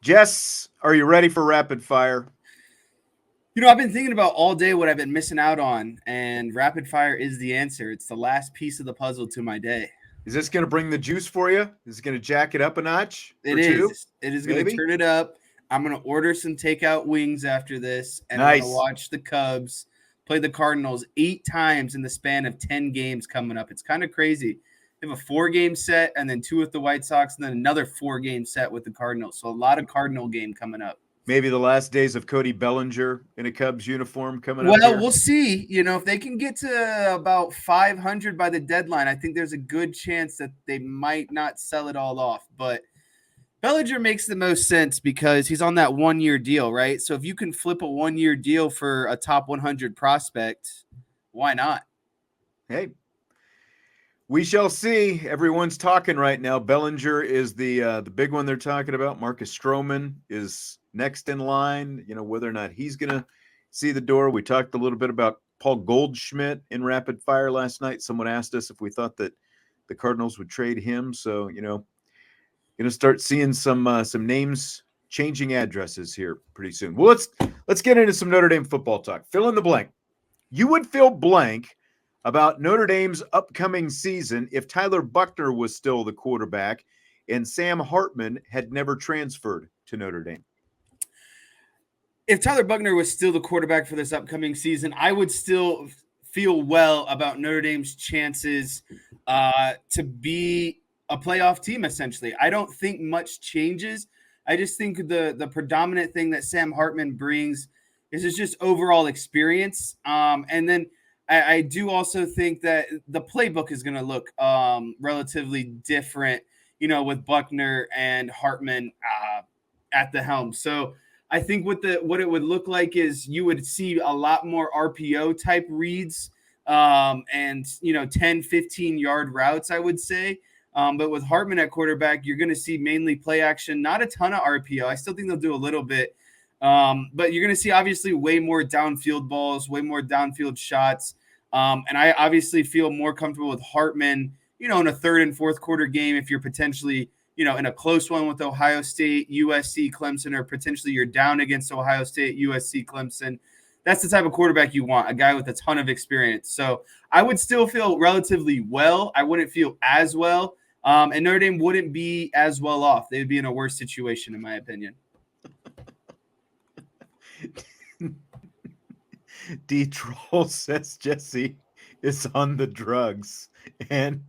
Jess, are you ready for rapid fire? I've been thinking about all day what I've been missing out on, and rapid fire is the answer. It's the last piece of the puzzle to my day. Is this going to bring the juice for you? Is it going to jack it up a notch It or two? is. It is going to Maybe? turn it up. I'm going to order some takeout wings after this, and I'm going to Nice. watch the Cubs play the Cardinals 8 times in the span of 10 games coming up. It's kind of crazy. They have a 4-game set, and then 2 with the White Sox, and then another 4-game set with the Cardinals. So a lot of Cardinal game coming up. Maybe the last days of Cody Bellinger in a Cubs uniform coming up Well, here. we'll see. If they can get to about 500 by the deadline, I think there's a good chance that they might not sell it all off. But Bellinger makes the most sense because he's on that 1-year deal, right? So if you can flip a 1-year deal for a top 100 prospect, why not? Hey, we shall see. Everyone's talking right now. Bellinger is the big one they're talking about. Marcus Stroman is next in line. Whether or not he's going to see the door. We talked a little bit about Paul Goldschmidt in rapid fire last night. Someone asked us if we thought that the Cardinals would trade him. So going to start seeing some names changing addresses here pretty soon. Well, let's get into some Notre Dame football talk. Fill in the blank. You would fill blank about Notre Dame's upcoming season if Tyler Buchner was still the quarterback and Sam Hartman had never transferred to Notre Dame. If Tyler Buchner was still the quarterback for this upcoming season, I would still feel well about Notre Dame's chances to be a playoff team, essentially. I don't think much changes. I just think the predominant thing that Sam Hartman brings is just overall experience. And then I do also think that the playbook is going to look relatively different, with Buchner and Hartman at the helm. So I think what it would look like is you would see a lot more RPO type reads and 10, 15-yard routes, I would say. But with Hartman at quarterback, you're going to see mainly play action, not a ton of RPO. I still think they'll do a little bit. But you're going to see obviously way more downfield balls, way more downfield shots. And I obviously feel more comfortable with Hartman, in a third and fourth quarter game if you're potentially in a close one with Ohio State, USC, Clemson, or potentially you're down against Ohio State, USC, Clemson. That's the type of quarterback you want, a guy with a ton of experience. So I would still feel relatively well. I wouldn't feel as well. And Notre Dame wouldn't be as well off. They would be in a worse situation, in my opinion. D-Troll says Jesse is on the drugs. And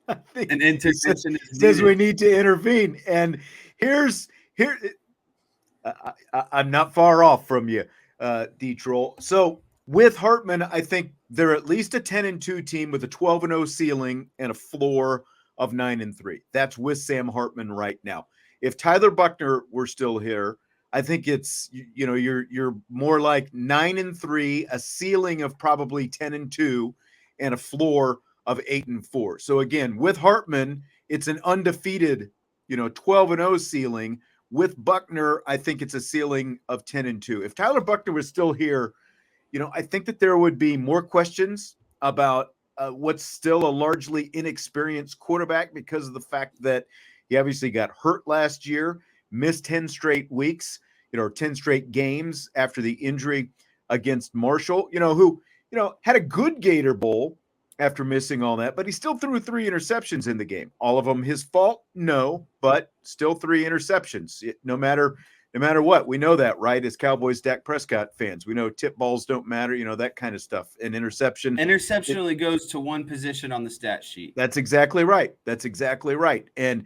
I think an intervention says we need to intervene. And here I'm not far off from you, D-Troll. So with Hartman, I think they're at least a 10-2 team with a 12-0 ceiling and a floor of 9-3. That's with Sam Hartman right now. If Tyler Buchner were still here, I think it's you're more like 9-3, a ceiling of probably 10-2, and a floor of 8-4. So again, with Hartman, it's an undefeated 12-0 ceiling. With Buchner, I think it's a ceiling of 10-2. If Tyler Buchner was still here, I think that there would be more questions about what's still a largely inexperienced quarterback because of the fact that he obviously got hurt last year, missed 10 straight weeks, 10 straight games after the injury against Marshall, who, had a good Gator Bowl after missing all that, but he still threw 3 interceptions in the game. All of them his fault? No, but still 3 interceptions. No matter what, we know that, right? As Cowboys Dak Prescott fans, we know tip balls don't matter, that kind of stuff. An interception only goes to one position on the stat sheet. That's exactly right. And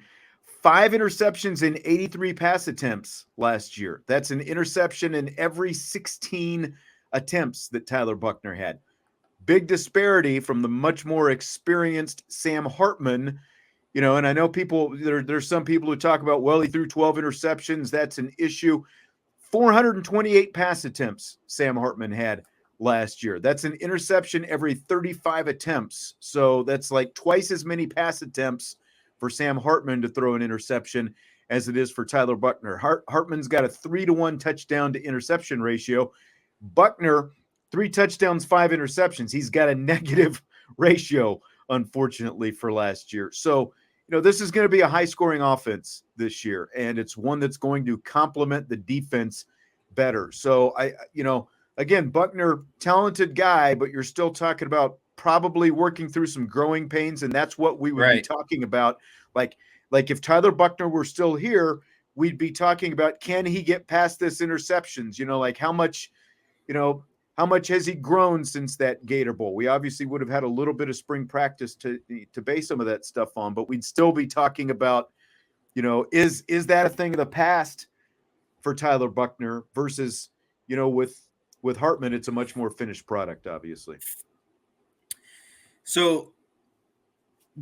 5 interceptions in 83 pass attempts last year. That's an interception in every 16 attempts that Tyler Buchner had. Big disparity from the much more experienced Sam Hartman. And I know there's some people who talk about, well, he threw 12 interceptions. That's an issue. 428 pass attempts Sam Hartman had last year. That's an interception every 35 attempts. So that's like twice as many pass attempts for Sam Hartman to throw an interception as it is for Tyler Buchner. Hartman's got a 3-1 touchdown to interception ratio. Buchner, 3 touchdowns, 5 interceptions. He's got a negative ratio, unfortunately, for last year. So, this is going to be a high-scoring offense this year, and it's one that's going to complement the defense better. So again, Bucner, talented guy, but you're still talking about probably working through some growing pains, and that's what we would be talking about. Like if Tyler Buchner were still here, we'd be talking about, can he get past this interceptions? Like how much has he grown since that Gator Bowl? We obviously would have had a little bit of spring practice to base some of that stuff on, but we'd still be talking about, is that a thing of the past for Tyler Buchner versus, with Hartman, it's a much more finished product, obviously. So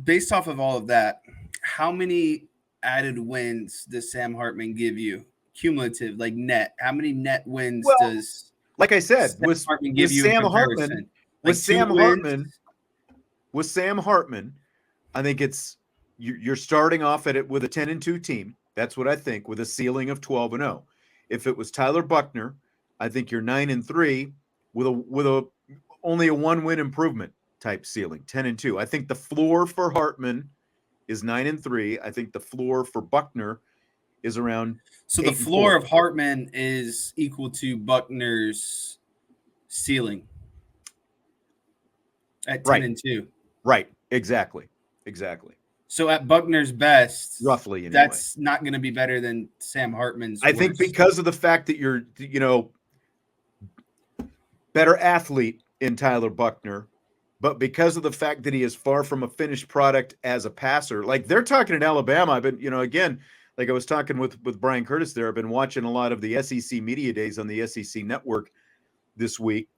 based off of all of that, how many added wins does Sam Hartman give you? Cumulative, like net. How many net wins does, like I said, Sam Hartman give you in comparison? With Sam Hartman, I think you're starting off at it with a 10-2 team. That's what I think, with a ceiling of 12-0. If it was Tyler Buchner, I think you're 9-3 with only a 1-win improvement type ceiling, 10-2. I think the floor for Hartman is 9-3. I think the floor for Buchner is around. So the floor of Hartman is equal to Buckner's ceiling at 10-2. Right. Exactly. So at Buckner's best, roughly, anyway, that's not going to be better than Sam Hartman's. I think because of the fact that you're, better athlete in Tyler Buchner, but because of the fact that he is far from a finished product as a passer. Like they're talking in Alabama. I've been, again, like I was talking with Brian Curtis there. I've been watching a lot of the SEC media days on the SEC network this week.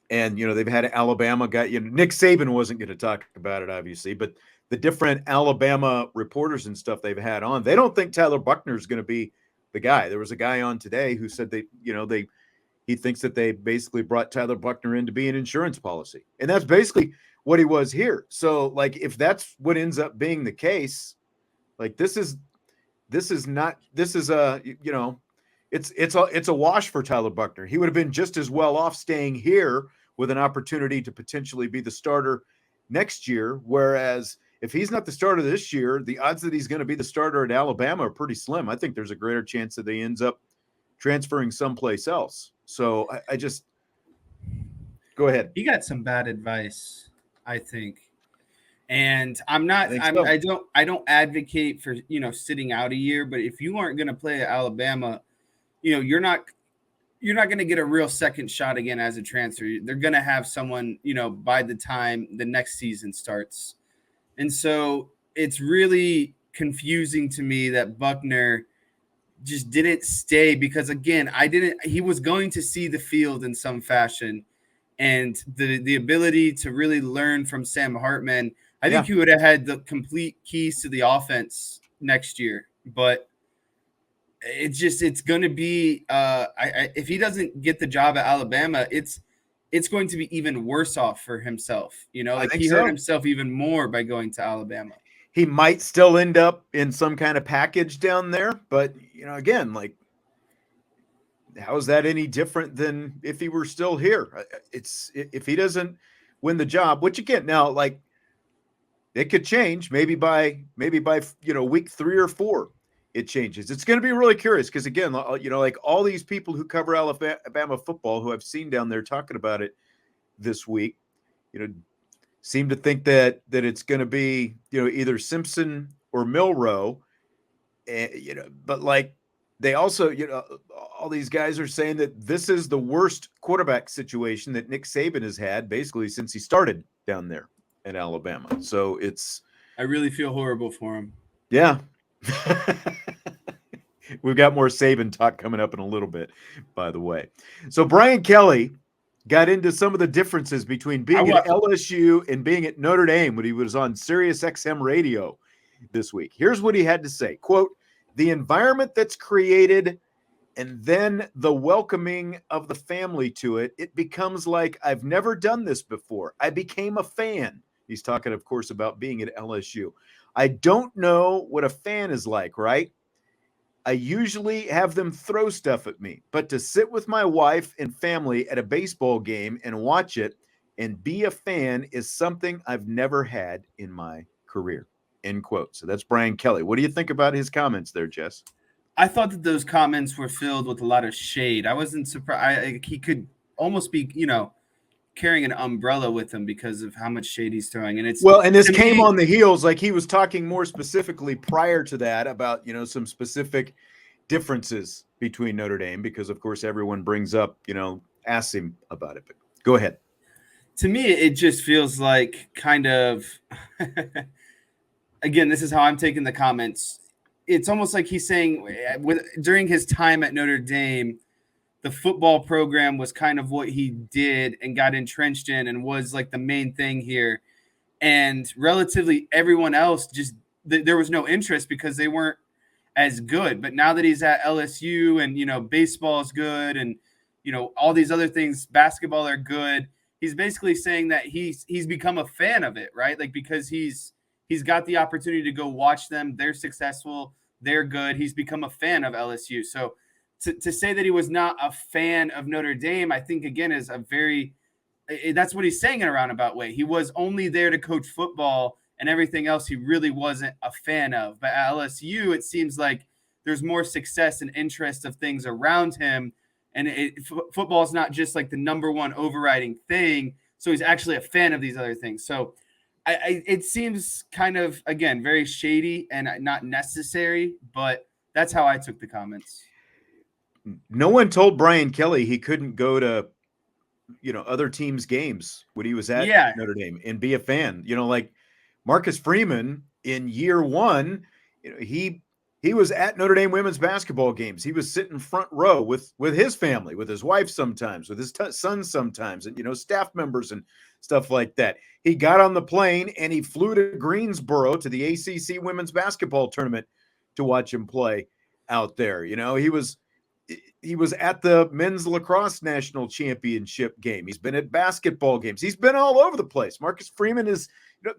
And, they've had Alabama guy, Nick Saban wasn't going to talk about it, obviously, but the different Alabama reporters and stuff they've had on, they don't think Tyler Buchner is going to be the guy. There was a guy on today who said he thinks that they basically brought Tyler Buchner in to be an insurance policy. And that's basically what he was here. So like, if that's what ends up being the case, like it's a wash for Tyler Buchner. He would have been just as well off staying here with an opportunity to potentially be the starter next year. Whereas if he's not the starter this year, the odds that he's going to be the starter at Alabama are pretty slim. I think there's a greater chance that he ends up transferring someplace else. So I just go ahead. He got some bad advice, I think. And I don't advocate for, sitting out a year, but if you aren't going to play at Alabama, you're not going to get a real second shot again as a transfer. They're going to have someone, by the time the next season starts. And so it's really confusing to me that Buchner just didn't stay because, again, he was going to see the field in some fashion, and the ability to really learn from Sam Hartman. I think he would have had the complete keys to the offense next year, but it's going to be if he doesn't get the job at Alabama, it's going to be even worse off for himself. He hurt himself even more by going to Alabama. He might still end up in some kind of package down there, but again, like, how is that any different than if he were still here? It's if he doesn't win the job, which again, now, like, it could change maybe by week 3 or 4. It changes. It's going to be really curious because, again, like all these people who cover Alabama football who I've seen down there talking about it this week, seem to think that it's going to be, either Simpson or Milroe, but like they also, all these guys are saying that this is the worst quarterback situation that Nick Saban has had basically since he started down there in Alabama. So I really feel horrible for him. Yeah. We've got more Saban talk coming up in a little bit, by the way. So Brian Kelly got into some of the differences between being at LSU and being at Notre Dame when he was on Sirius XM radio this week. Here's what he had to say. Quote, "The environment that's created and then the welcoming of the family to it, it becomes like I've never done this before. I became a fan." He's talking, of course, about being at LSU. "I don't know what a fan is like, right? I usually have them throw stuff at me, but to sit with my wife and family at a baseball game and watch it and be a fan is something I've never had in my career." end quote. So that's Brian Kelly. What do you think about his comments there, Jess? I thought that those comments were filled with a lot of shade. I wasn't surprised. He could almost be, carrying an umbrella with him because of how much shade he's throwing. And this came on the heels, like he was talking more specifically prior to that about, some specific differences between Notre Dame, because of course everyone brings up, asks him about it. But go ahead. To me, it just feels like kind of, again, this is how I'm taking the comments. It's almost like he's saying during his time at Notre Dame, the football program was kind of what he did and got entrenched in and was like the main thing here. And relatively everyone else just there was no interest because they weren't as good. But now that he's at LSU and, baseball is good and, all these other things, basketball are good. He's basically saying that he's become a fan of it, right? Like because he's got the opportunity to go watch them. They're successful. They're good. He's become a fan of LSU. So to say that he was not a fan of Notre Dame, I think, again, is that's what he's saying in a roundabout way. He was only there to coach football and everything else he really wasn't a fan of. But at LSU, it seems like there's more success and interest of things around him. And football is not just like the number one overriding thing. So he's actually a fan of these other things. So it seems kind of, again, very shady and not necessary, but that's how I took the comments. No one told Brian Kelly he couldn't go to, other teams' games when he was at Notre Dame and be a fan. Like Marcus Freeman in year one, he was at Notre Dame women's basketball games. He was sitting front row with his family, with his wife sometimes, with his son sometimes, and, staff members and stuff like that. He got on the plane and he flew to Greensboro to the ACC women's basketball tournament to watch him play out there. He was at the men's lacrosse national championship game. He's been at basketball games. He's been all over the place. Marcus Freeman is,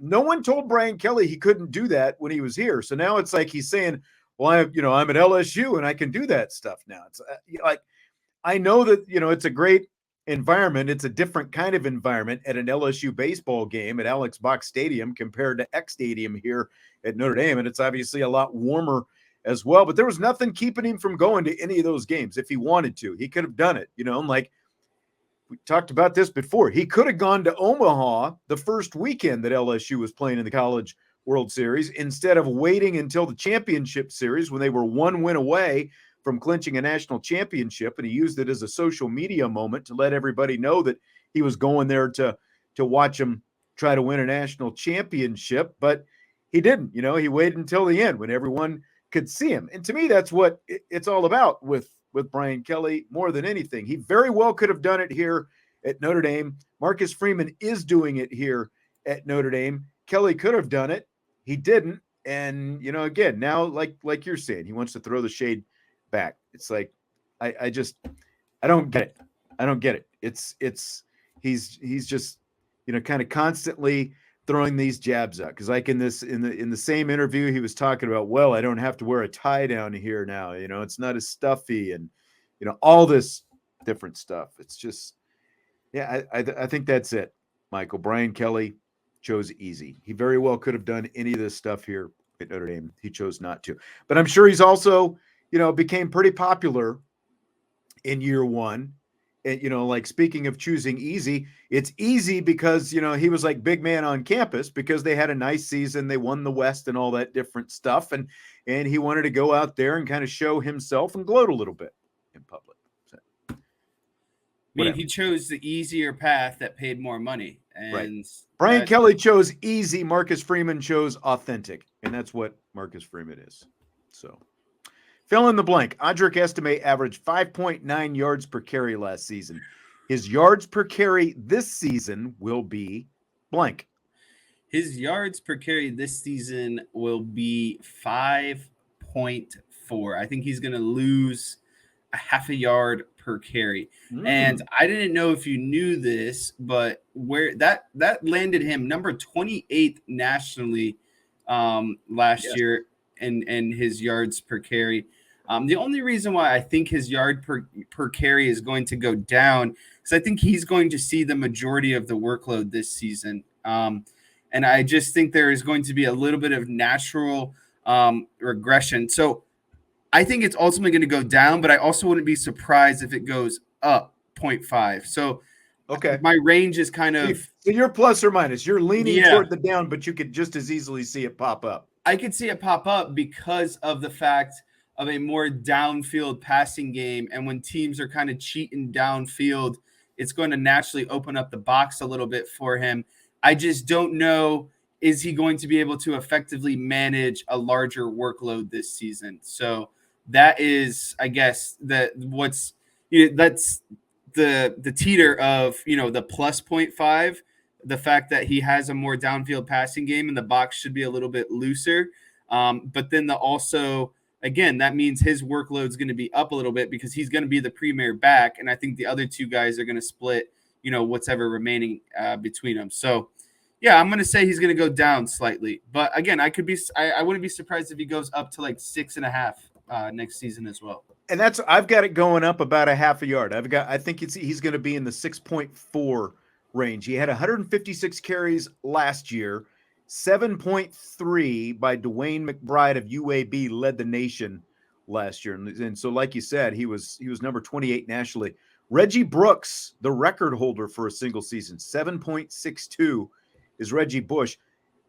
no one told Brian Kelly he couldn't do that when he was here. So now it's like he's saying, well, I'm at LSU and I can do that stuff now. It's like, I know that, it's a great environment. It's a different kind of environment at an LSU baseball game at Alex Box Stadium compared to X Stadium here at Notre Dame. And it's obviously a lot warmer as well, but there was nothing keeping him from going to any of those games. If he wanted to, he could have done it, like we talked about this before. He could have gone to Omaha the first weekend that LSU was playing in the College World Series instead of waiting until the championship series when they were one win away from clinching a national championship. And he used it as a social media moment to let everybody know that he was going there to watch them try to win a national championship, but he didn't. He waited until the end when everyone could see him. And to me, that's what it's all about with Brian Kelly more than anything. He very well could have done it here at Notre Dame. Marcus Freeman is doing it here at Notre Dame. Kelly could have done it. He didn't. And, again, now, like you're saying, he wants to throw the shade back. It's like, I don't get it. I don't get it. He's just, kind of constantly throwing these jabs out, because like in the same interview he was talking about, well, I don't have to wear a tie down here now, it's not as stuffy, and all this different stuff. It's just, I think that's it, Michael. Brian Kelly chose easy. He very well could have done any of this stuff here at Notre Dame. He chose not to, but I'm sure he's also became pretty popular in year one. And, like speaking of choosing easy, it's easy because, he was like big man on campus because they had a nice season. They won the West and all that different stuff. And he wanted to go out there and kind of show himself and gloat a little bit in public. So, he chose the easier path that paid more money. And right. Brian Kelly chose easy. Marcus Freeman chose authentic. And that's what Marcus Freeman is. So. Fill in the blank. Audric Estimé averaged 5.9 yards per carry last season. His yards per carry this season will be blank. His yards per carry this season will be 5.4. I think he's going to lose a half a yard per carry. And I didn't know if you knew this, but where that landed him number 28th nationally last year in his yards per carry. The only reason why I think his yard per carry is going to go down is I think he's going to see the majority of the workload this season. And And I just think there is going to be a little bit of natural regression. So I think it's ultimately going to go down, but I also wouldn't be surprised if it goes up 0.5. So Okay. my range is kind So of, you're plus or minus. You're leaning yeah, toward the down, but you could just as easily see it pop up. I could see it pop up because of the fact of a more downfield passing game. And when teams are kind of cheating downfield, it's going to naturally open up the box a little bit for him. I just don't know, is he going to be able to effectively manage a larger workload this season? So that is, I guess, that's the teeter of, the plus 0.5, the fact that he has a more downfield passing game and the box should be a little bit looser. But then again, that means his workload is going to be up a little bit because he's going to be the premier back. And I think the other two guys are going to split, what's ever remaining between them. So yeah, I'm going to say he's going to go down slightly, but again, I wouldn't be surprised if he goes up to like 6.5 next season as well. And I've got it going up about a half a yard. I think he's going to be in the 6.4 range. He had 156 carries last year, 7.3 by Dwayne McBride of UAB led the nation last year. And so, like you said, he was number 28 nationally. Reggie Brooks, the record holder for a single season, 7.62 is Reggie Bush.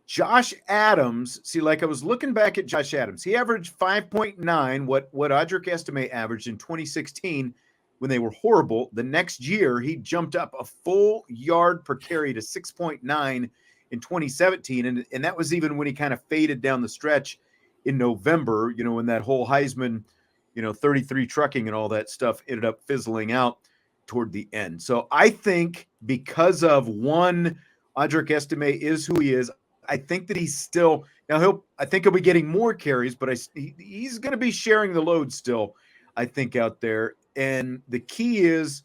Josh Adams, I was looking back at Josh Adams. He averaged 5.9, what Audric Estimé averaged in 2016 when they were horrible. The next year, he jumped up a full yard per carry to 6.9 in 2017. And that was even when he kind of faded down the stretch in November, when that whole Heisman, 33 trucking and all that stuff ended up fizzling out toward the end. So I think because of one, Audric Estimé is who he is. I think that he's still I think he'll be getting more carries, but he's going to be sharing the load still, I think, out there. And the key is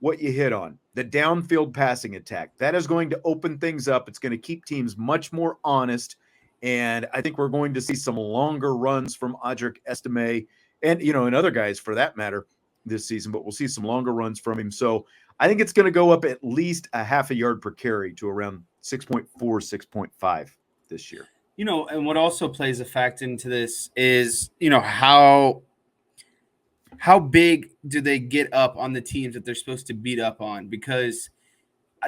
what you hit on, the downfield passing attack. That is going to open things up. It's going to keep teams much more honest. And I think we're going to see some longer runs from Audric Estimé and, and other guys for that matter this season, but we'll see some longer runs from him. So I think it's going to go up at least a half a yard per carry to around 6.4, 6.5 this year. And what also plays a factor into this is, how big do they get up on the teams that they're supposed to beat up on? Because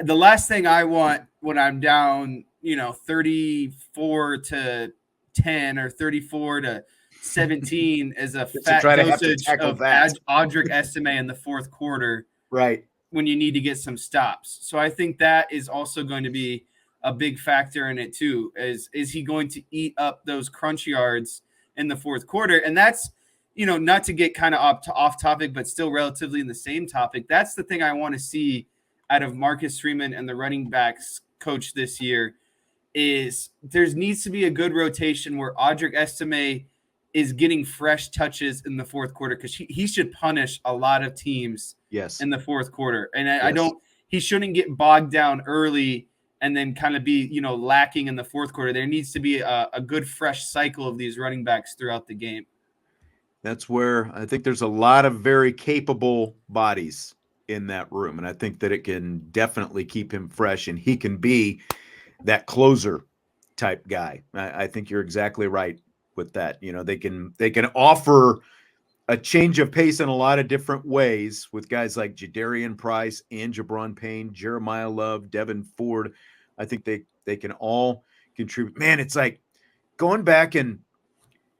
the last thing I want when I'm down, 34-10 or 34-17 is a fat dosage of Audric Estimé in the fourth quarter. Right. When you need to get some stops. So I think that is also going to be a big factor in it too. Is he going to eat up those crunch yards in the fourth quarter? And that's, not to get kind of off topic, but still relatively in the same topic. That's the thing I want to see out of Marcus Freeman and the running backs coach this year is there needs to be a good rotation where Audric Estimé is getting fresh touches in the fourth quarter because he should punish a lot of teams in the fourth quarter. And he shouldn't get bogged down early and then kind of be, lacking in the fourth quarter. There needs to be a good fresh cycle of these running backs throughout the game. That's where I think there's a lot of very capable bodies in that room. And I think that it can definitely keep him fresh and he can be that closer type guy. I think you're exactly right with that. They can offer a change of pace in a lot of different ways with guys like Jadarian Price and Jabron Payne, Jeremiah Love, Devin Ford. I think they can all contribute. Man, it's like going back and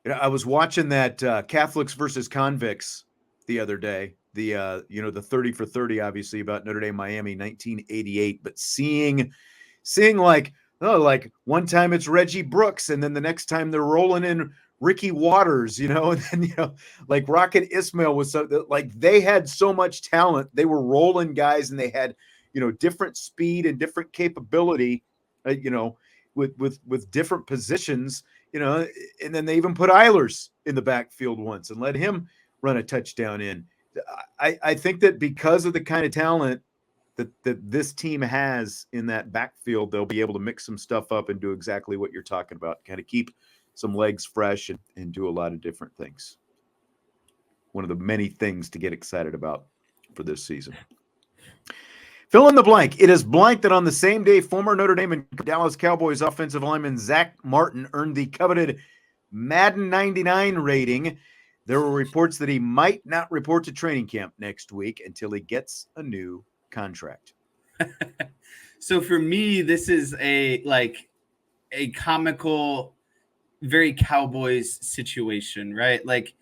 I was watching that Catholics versus Convicts the other day. The 30 for 30, obviously, about Notre Dame, Miami, 1988. But seeing like one time it's Reggie Brooks, and then the next time they're rolling in Ricky Waters, and then, like Rocket Ismail was so like they had so much talent. They were rolling guys and they had, different speed and different capability, with different positions, and then they even put Eilers in the backfield once and let him run a touchdown in. I think that because of the kind of talent that this team has in that backfield, they'll be able to mix some stuff up and do exactly what you're talking about, kind of keep some legs fresh and do a lot of different things. One of the many things to get excited about for this season. Fill in the blank. It is blank that on the same day, former Notre Dame and Dallas Cowboys offensive lineman Zack Martin earned the coveted Madden 99 rating. There were reports that he might not report to training camp next week until he gets a new contract. So for me, this is a comical, very Cowboys situation, right? Like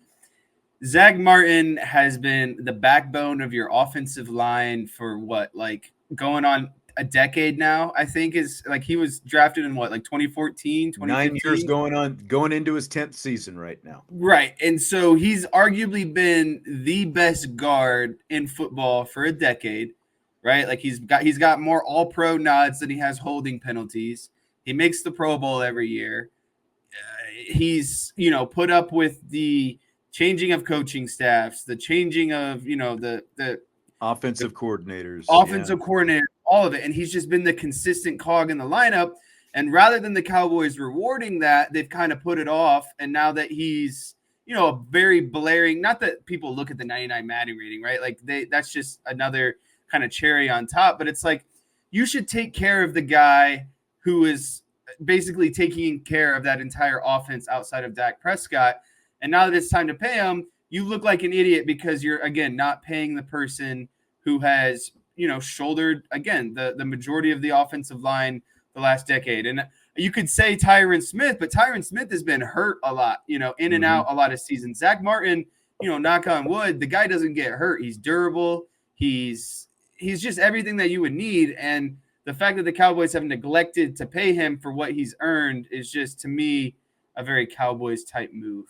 Zack Martin has been the backbone of your offensive line for going on a decade now. I think is like he was drafted in 2014, 9 years 2015? going into his 10th season right now. Right. And so he's arguably been the best guard in football for a decade, right? Like he's got more all-pro nods than he has holding penalties. He makes the Pro Bowl every year. He's, put up with the changing of coaching staffs, the changing of, the offensive coordinators, coordinator, all of it. And he's just been the consistent cog in the lineup. And rather than the Cowboys rewarding that, they've kind of put it off. And now that he's, a very blaring, not that people look at the 99 Madden rating, right? Like that's just another kind of cherry on top. But it's like, you should take care of the guy who is basically taking care of that entire offense outside of Dak Prescott. And now that it's time to pay him, you look like an idiot because you're, again, not paying the person who has, shouldered, again, the majority of the offensive line the last decade. And you could say Tyron Smith, but Tyron Smith has been hurt a lot, in and out a lot of seasons. Zack Martin, knock on wood, the guy doesn't get hurt. He's durable. He's just everything that you would need. And the fact that the Cowboys have neglected to pay him for what he's earned is just, to me, a very Cowboys type move.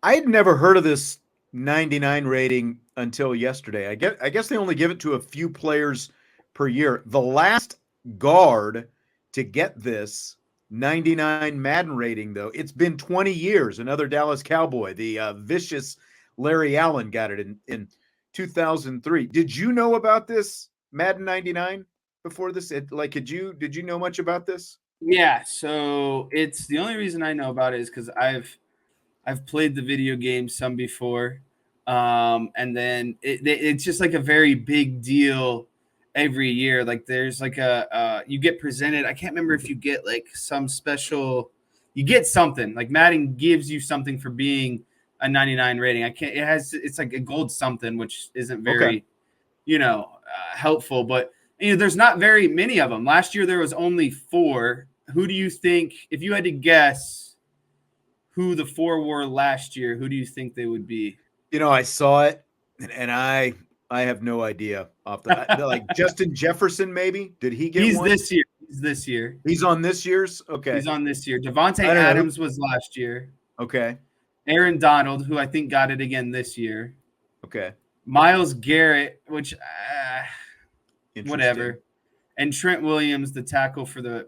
I had never heard of this 99 rating until yesterday. I guess they only give it to a few players per year. The last guard to get this 99 Madden rating, though, it's been 20 years. Another Dallas Cowboy, the vicious Larry Allen, got it in 2003. Did you know about this Madden 99 before this? Did you know much about this? Yeah, so it's the only reason I know about it is because I've played the video game some before, and then it's just like a very big deal every year. Like there's like you get presented. I can't remember if you get like some special. You get something like Madden gives you something for being a 99 rating. It's like a gold something, which isn't very, helpful. But there's not very many of them. Last year there was only 4. Who do you think, if you had to guess who the 4 were last year, who do you think they would be? I saw it, and I have no idea off the like Justin Jefferson, maybe. Did he get one? This year. He's this year. He's on this year's? Okay. He's on this year. Devontae Adams was last year. Okay. Aaron Donald, who I think got it again this year. Okay. Myles Garrett, which whatever. And Trent Williams, the tackle for the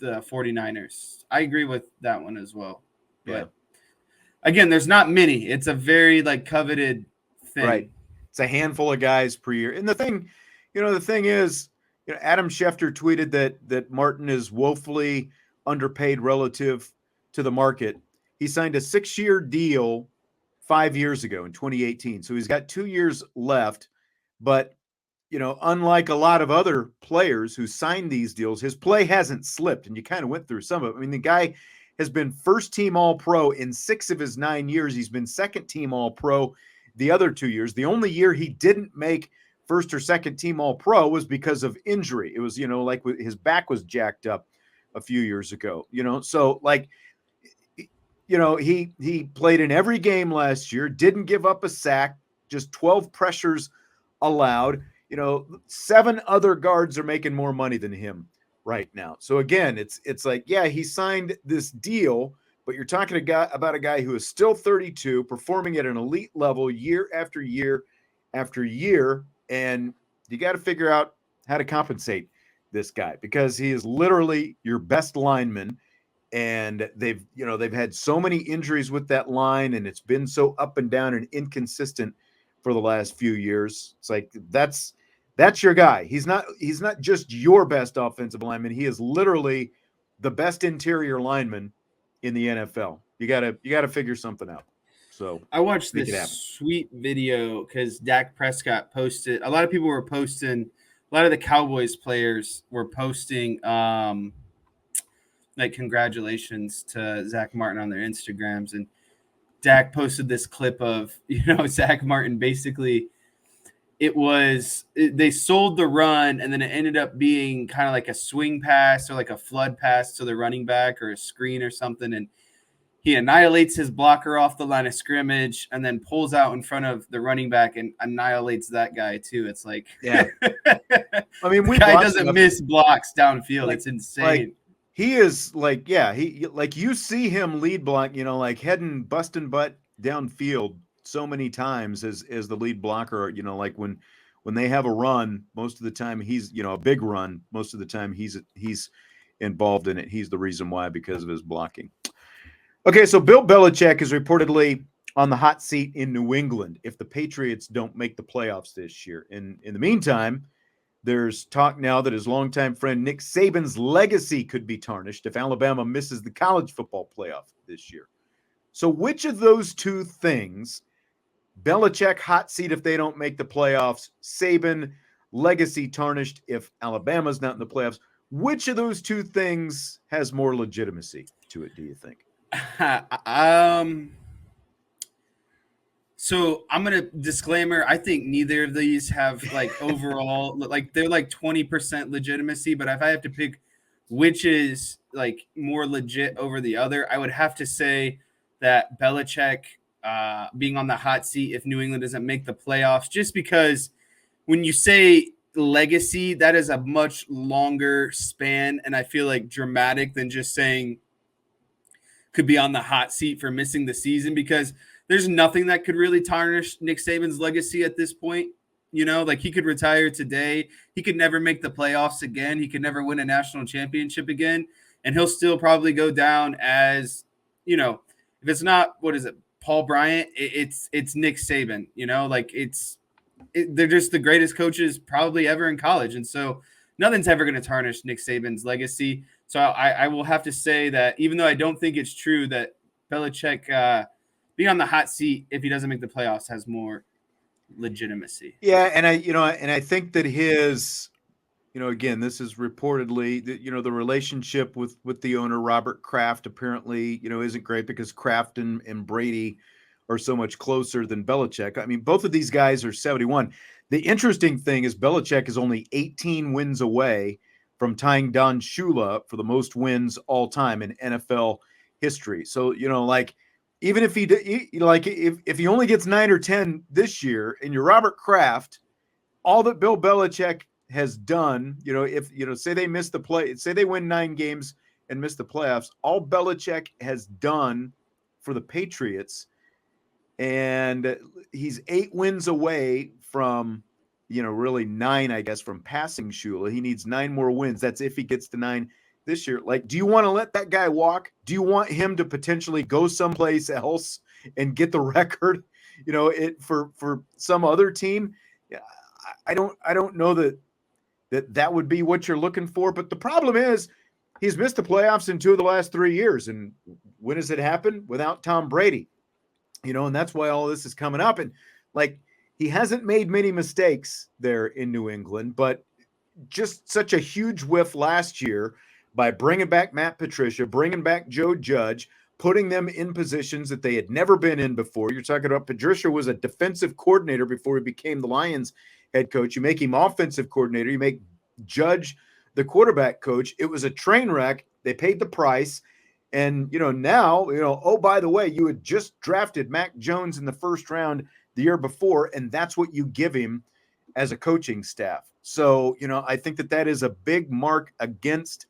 49ers. I agree with that one as well. But again, there's not many. It's a very coveted thing. Right. It's a handful of guys per year. And the thing is, Adam Schefter tweeted that Martin is woefully underpaid relative to the market. He signed a 6-year deal 5 years ago in 2018. So he's got 2 years left. But, unlike a lot of other players who signed these deals, his play hasn't slipped. And you kind of went through some of it. I mean, the guy has been first-team All-Pro in 6 of his 9 years. He's been second-team All-Pro the other 2 years. The only year he didn't make first or second-team All-Pro was because of injury. It was, his back was jacked up a few years ago. So he played in every game last year, didn't give up a sack, just 12 pressures allowed. 7 other guards are making more money than him right now. So again, it's like, yeah, he signed this deal, but you're talking about a guy who is still 32, performing at an elite level year after year after year, and you got to figure out how to compensate this guy because he is literally your best lineman. And they've had so many injuries with that line, and it's been so up and down and inconsistent for the last few years. It's like that's your guy. He's not just your best offensive lineman. He is literally the best interior lineman in the NFL. You gotta figure something out. So I watched make it this happen. sweet video because Dak Prescott posted. A lot of people were posting. A lot of the Cowboys players were posting like congratulations to Zack Martin on their Instagrams, and Dak posted this clip of Zack Martin basically. They sold the run, and then it ended up being kind of like a swing pass or like a flood pass to the running back or a screen or something, and he annihilates his blocker off the line of scrimmage and then pulls out in front of the running back and annihilates that guy too. It's like, yeah. I mean, the guy doesn't miss blocks downfield. It's insane. Like, he is like, he like you see him lead block, like heading busting butt downfield so many times as the lead blocker. Like when they have a run, most of the time he's a big run. Most of the time he's involved in it. He's the reason why, because of his blocking. Okay, so Bill Belichick is reportedly on the hot seat in New England if the Patriots don't make the playoffs this year. In the meantime, there's talk now that his longtime friend Nick Saban's legacy could be tarnished if Alabama misses the college football playoff this year. So which of those two things, Belichick hot seat if they don't make the playoffs, Saban legacy tarnished if Alabama's not in the playoffs, which of those two things has more legitimacy to it, do you think? So I'm gonna disclaimer. I think neither of these have like overall like they're like 20% legitimacy. But if I have to pick which is like more legit over the other, I would have to say that Belichick being on the hot seat if New England doesn't make the playoffs, just because when you say legacy, that is a much longer span, and I feel like dramatic than just saying could be on the hot seat for missing the season, because there's nothing that could really tarnish Nick Saban's legacy at this point. Like he could retire today. He could never make the playoffs again. He could never win a national championship again. And he'll still probably go down as, if it's not, what is it, Paul Bryant, it's Nick Saban, like they're just the greatest coaches probably ever in college. And so nothing's ever going to tarnish Nick Saban's legacy. So I will have to say that even though I don't think it's true that Belichick being on the hot seat if he doesn't make the playoffs has more legitimacy. Yeah, and I think that his, again, this is reportedly that the relationship with the owner Robert Kraft apparently isn't great, because Kraft and Brady are so much closer than Belichick. I mean, both of these guys are 71. The interesting thing is Belichick is only 18 wins away from tying Don Shula for the most wins all time in NFL history. So, even if if he only gets 9 or 10 this year, and you're Robert Kraft, all that Bill Belichick has done, say they miss say they win 9 games and miss the playoffs, all Belichick has done for the Patriots, and he's 8 wins away from, really 9, I guess, from passing Shula. He needs 9 more wins. That's if he gets to 9 this year. Like, do you want to let that guy walk? Do you want him to potentially go someplace else and get the record, for some other team? Yeah, I don't know that would be what you're looking for. But the problem is he's missed the playoffs in 2 of the last 3 years. And when has it happened? Without Tom Brady, and that's why all this is coming up. And like, he hasn't made many mistakes there in New England, but just such a huge whiff last year by bringing back Matt Patricia, bringing back Joe Judge, putting them in positions that they had never been in before. You're talking about Patricia was a defensive coordinator before he became the Lions head coach. You make him offensive coordinator. You make Judge the quarterback coach. It was a train wreck. They paid the price. And, now, oh, by the way, you had just drafted Mac Jones in the first round the year before, and that's what you give him as a coaching staff. So, I think that is a big mark against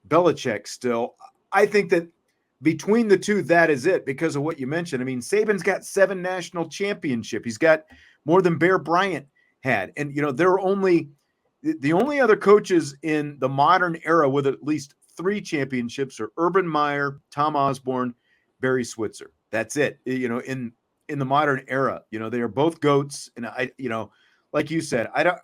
Belichick still. I think that between the two, that is it, because of what you mentioned. I mean, Saban's got 7 national championships. He's got more than Bear Bryant had. And, there are the only other coaches in the modern era with at least 3 championships are Urban Meyer, Tom Osborne, Barry Switzer. That's it. In the modern era, they are both GOATs. And like you said, I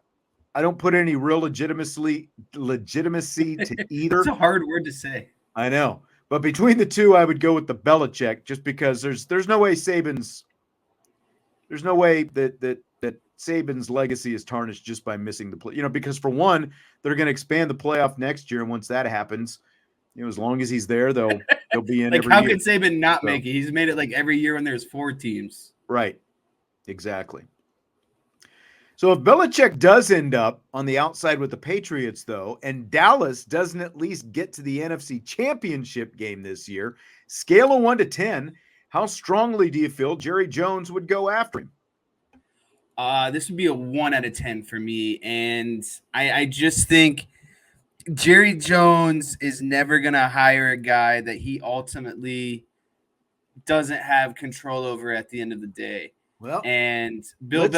don't put any real legitimacy to either. It's a hard word to say. I know, But between the two, I would go with the Belichick, just because there's no way that Saban's legacy is tarnished just by missing the play. Because for one, they're going to expand the playoff next year, and once that happens, as long as he's there, they'll be in Like, every how year. could Saban not make it? He's made it like every year when there's 4 teams. Right. Exactly. So if Belichick does end up on the outside with the Patriots, though, and Dallas doesn't at least get to the NFC Championship game this year, scale of 1 to 10, how strongly do you feel Jerry Jones would go after him? This would be a 1 out of 10 for me. And I just think Jerry Jones is never going to hire a guy that he ultimately doesn't have control over at the end of the day. Well, and Bill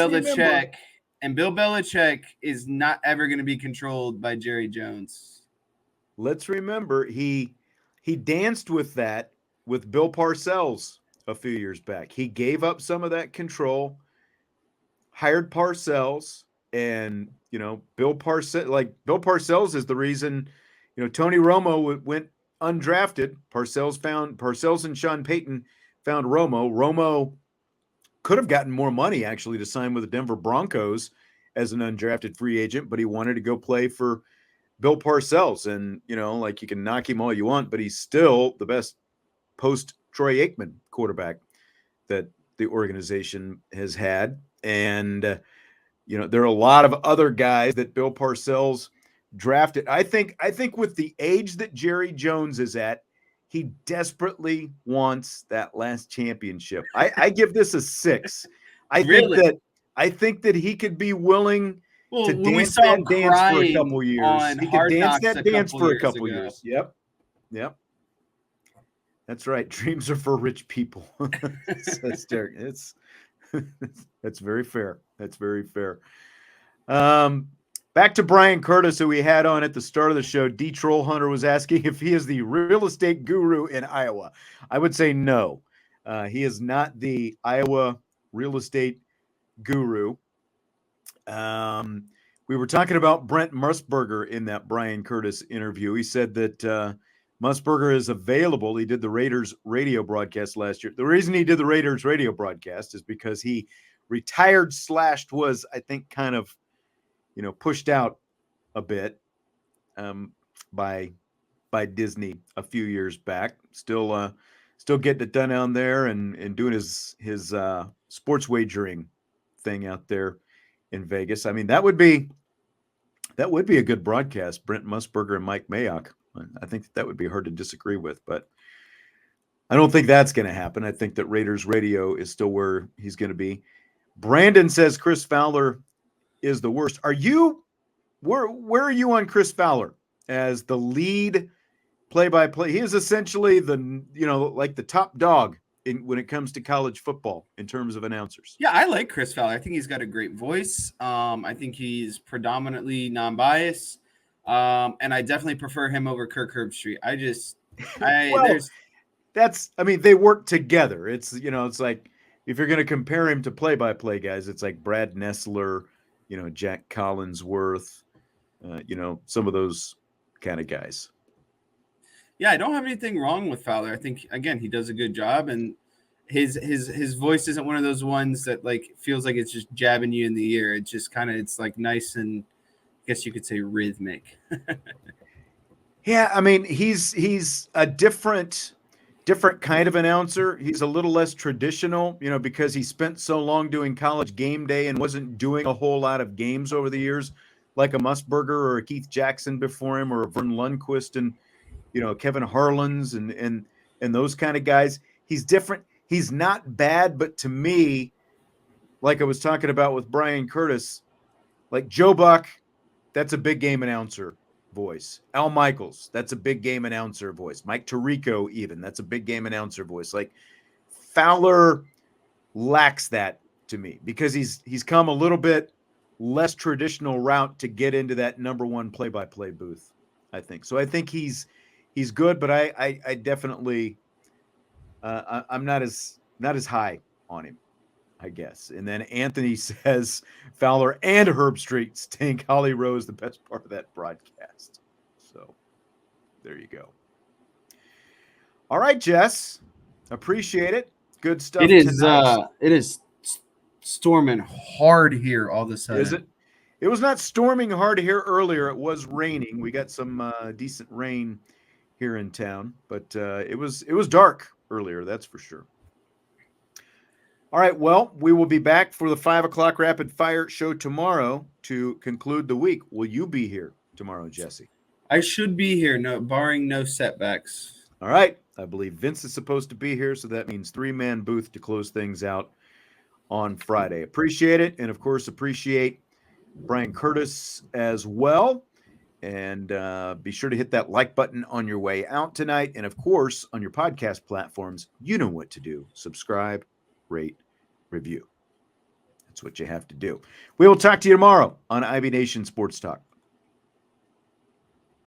Belichick is not ever going to be controlled by Jerry Jones. Let's remember he danced with that with Bill Parcells a few years back. He gave up some of that control, hired Parcells, and Bill Parcells is the reason Tony Romo went undrafted. Parcells and Sean Payton found Romo. Romo could have gotten more money actually to sign with the Denver Broncos as an undrafted free agent, but he wanted to go play for Bill Parcells. And, you can knock him all you want, but he's still the best post Troy Aikman quarterback that the organization has had. And, there are a lot of other guys that Bill Parcells drafted. I think with the age that Jerry Jones is at, he desperately wants that last championship. I give this a 6. I think that he could be willing to dance that dance for a couple years. He could dance that dance for a couple years. Yep. That's right. Dreams are for rich people. That's very fair. That's very fair. Back to Brian Curtis, who we had on at the start of the show. D. Troll Hunter was asking if he is the real estate guru in Iowa. I would say no. He is not the Iowa real estate guru. We were talking about Brent Musburger in that Brian Curtis interview. He said that Musburger is available. He did the Raiders radio broadcast last year. The reason he did the Raiders radio broadcast is because he retired / was, I think, kind of pushed out a bit by Disney a few years back. Still getting it done down there and doing his sports wagering thing out there in Vegas. I mean, that would be a good broadcast. Brent Musburger and Mike Mayock. I think that would be hard to disagree with, but I don't think that's going to happen. I think that Raiders radio is still where he's going to be. Brandon says Chris Fowler is the worst. Where are you on Chris Fowler as the lead play-by-play? He is essentially the top dog when it comes to college football in terms of announcers. Yeah, I like Chris Fowler. I think he's got a great voice. I think he's predominantly non-biased. And I definitely prefer him over Kirk Herbstreit. They work together. It's like, if you're going to compare him to play-by-play guys, it's like Brad Nessler, Jack Collinsworth, some of those kind of guys. Yeah, I don't have anything wrong with Fowler. I think, again, he does a good job, and his voice isn't one of those ones that feels like it's just jabbing you in the ear. It's just it's nice and, I guess you could say, rhythmic. Yeah, I mean, he's a different kind of announcer. He's a little less traditional, because he spent so long doing College Game Day and wasn't doing a whole lot of games over the years, like a Musburger or a Keith Jackson before him, or a Vern Lundquist and Kevin Harlan's and those kind of guys. He's different. He's not bad, but to me, like I was talking about with Brian Curtis, like Joe Buck, that's a big game announcer voice. Al Michaels, that's a big game announcer voice. Mike Tirico, even, that's a big game announcer voice. Like, Fowler lacks that to me because he's come a little bit less traditional route to get into that number one play-by-play booth, I think. So I think he's good, but I definitely I'm not as high on him, I guess. And then Anthony says Fowler and Herbstreit stink. Holly Rose, the best part of that broadcast. So there you go. All right, Jess. Appreciate it. Good stuff. It is tonight. it is storming hard here all of a sudden. Is it? It was not storming hard here earlier. It was raining. We got some decent rain here in town, but it was dark earlier. That's for sure. All right. Well, we will be back for the 5 o'clock rapid fire show tomorrow to conclude the week. Will you be here tomorrow, Jesse? I should be here, barring no setbacks. All right. I believe Vince is supposed to be here, so that means 3-man booth to close things out on Friday. Appreciate it, and of course, appreciate Brian Curtis as well. And be sure to hit that like button on your way out tonight. And of course, on your podcast platforms, you know what to do. Subscribe, rate, review. That's what you have to do. We will talk to you tomorrow on IB Nation Sports Talk.